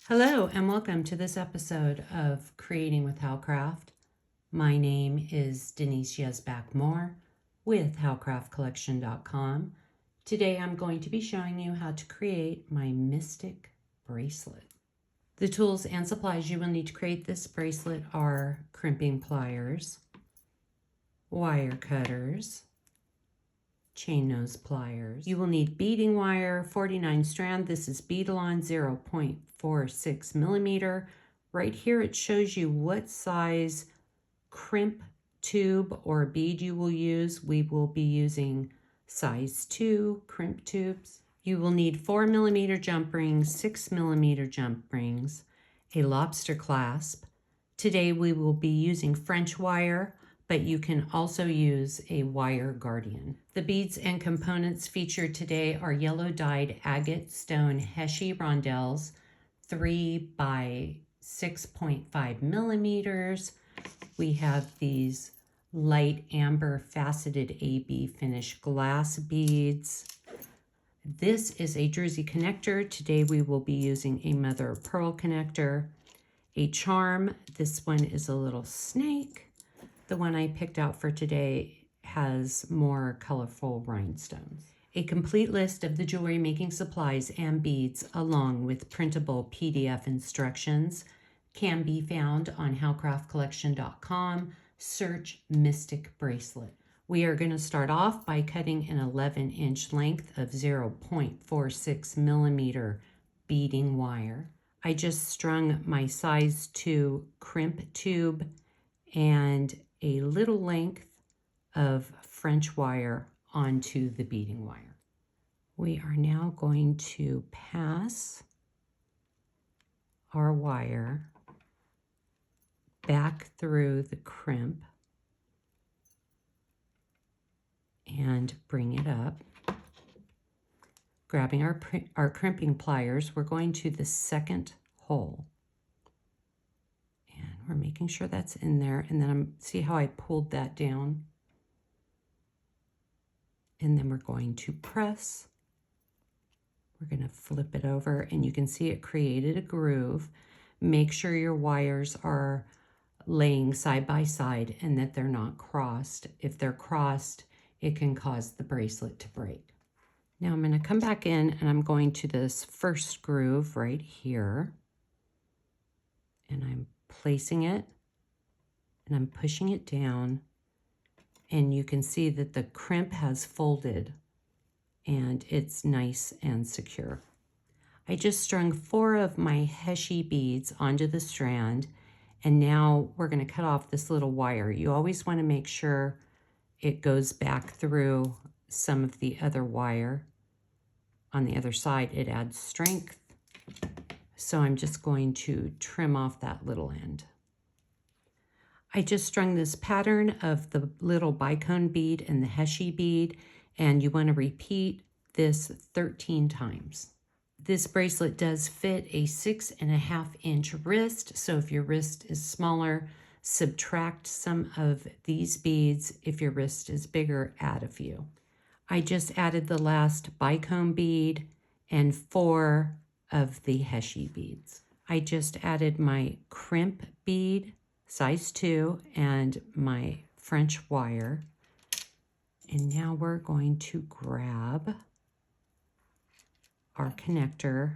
Hello and welcome to this episode of Creating with Howcraft. My name is Denise Yezbak Moore with howcraftcollection.com. Today I'm going to be showing you how to create my Mystic bracelet. The tools and supplies you will need to create this bracelet are crimping pliers, wire cutters, chain nose pliers. You will need beading wire, 49 strand. This is Beadalon 0.46 millimeter. Right here it shows you what size crimp tube or bead you will use. We will be using size 2 crimp tubes. You will need 4 millimeter jump rings, 6 millimeter jump rings, a lobster clasp. Today we will be using French wire, but you can also use a wire guardian. The beads and components featured today are yellow dyed agate stone heishe rondelles, 3 by 6.5 millimeters. We have these light amber faceted AB finish glass beads. This is a druzy connector. Today we will be using a mother of pearl connector. A charm, this one is a little snake. The one I picked out for today has more colorful rhinestones. A complete list of the jewelry making supplies and beads along with printable PDF instructions can be found on howcraftcollection.com. Search Mystic Bracelet. We are going to start off by cutting an 11-inch length of 0.46 millimeter beading wire. I just strung my size 2 crimp tube and a little length of French wire onto the beading wire. We are now going to pass our wire back through the crimp and bring it up. Grabbing our crimping pliers, we're going to the second hole. And we're making sure that's in there. And then see how I pulled that down? And then we're going to press. We're going to flip it over and you can see it created a groove. Make sure your wires are laying side by side and that they're not crossed. If they're crossed, it can cause the bracelet to break. Now I'm going to come back in and I'm going to this first groove right here. And I'm placing it and I'm pushing it down. And you can see that the crimp has folded and it's nice and secure. I just strung 4 of my heishe beads onto the strand. And now we're going to cut off this little wire. You always want to make sure it goes back through some of the other wire. On the other side, it adds strength. So I'm just going to trim off that little end. I just strung this pattern of the little bicone bead and the heishe bead, and you want to repeat this 13 times. This bracelet does fit a 6.5-inch wrist, so if your wrist is smaller, subtract some of these beads. If your wrist is bigger, add a few. I just added the last bicone bead and 4 of the heishe beads. I just added my crimp bead, size 2, and my French wire. And now we're going to grab our connector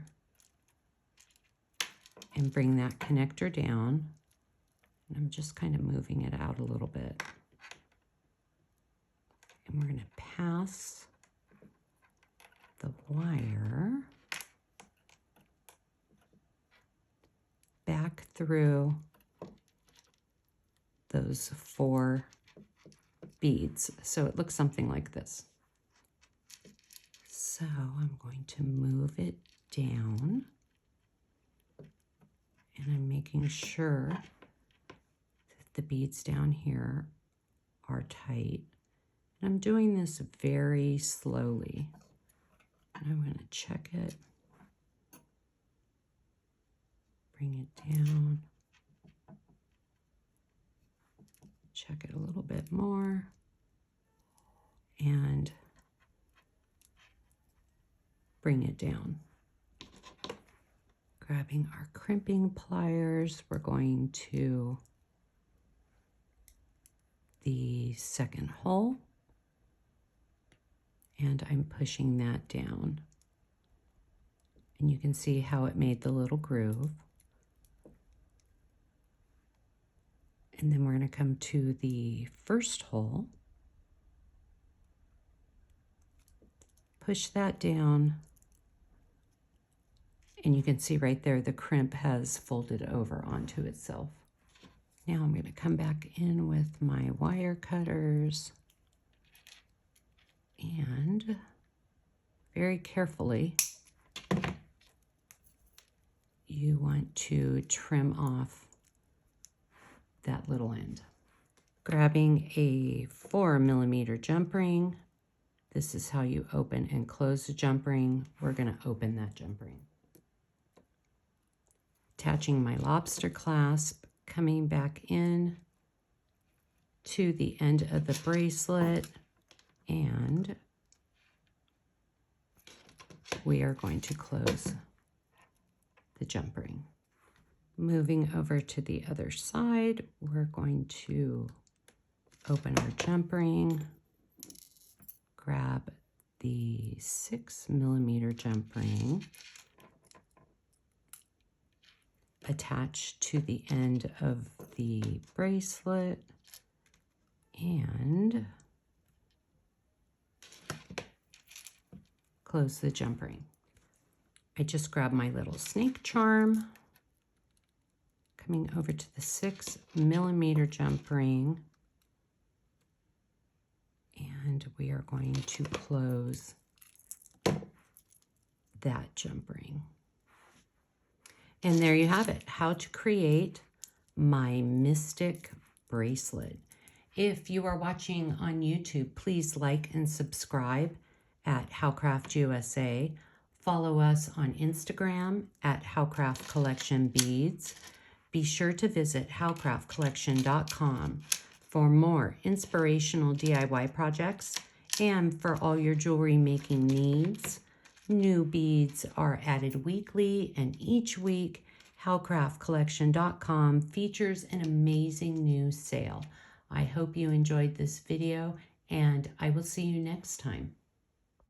and bring that connector down. And I'm just kind of moving it out a little bit. And we're going to pass the wire back through those 4 beads. So it looks something like this. So I'm going to move it down and I'm making sure that the beads down here are tight. And I'm doing this very slowly. And I'm going to check it, bring it down, check it a little bit more, and bring it down. Grabbing our crimping pliers, we're going to the second hole, and I'm pushing that down. And you can see how it made the little groove. And then we're going to come to the first hole, push that down, and you can see right there the crimp has folded over onto itself. Now I'm going to come back in with my wire cutters and very carefully you want to trim off that little end. Grabbing a 4mm jump ring. This is how you open and close the jump ring. We're going to open that jump ring. Attaching my lobster clasp, coming back in to the end of the bracelet, and we are going to close the jump ring. Moving over to the other side, we're going to open our jump ring, grab the 6mm jump ring, attach to the end of the bracelet, and close the jump ring. I just grab my little snake charm, coming over to the 6mm jump ring, and we are going to close that jump ring. And there you have it, how to create my mystic bracelet. If you are watching on YouTube, please like and subscribe at Howcraft USA. Follow us on Instagram at Howcraft Collection Beads. Be sure to visit howcraftcollection.com for more inspirational DIY projects and for all your jewelry making needs. New beads are added weekly, and each week howcraftcollection.com features an amazing new sale. I hope you enjoyed this video, and I will see you next time.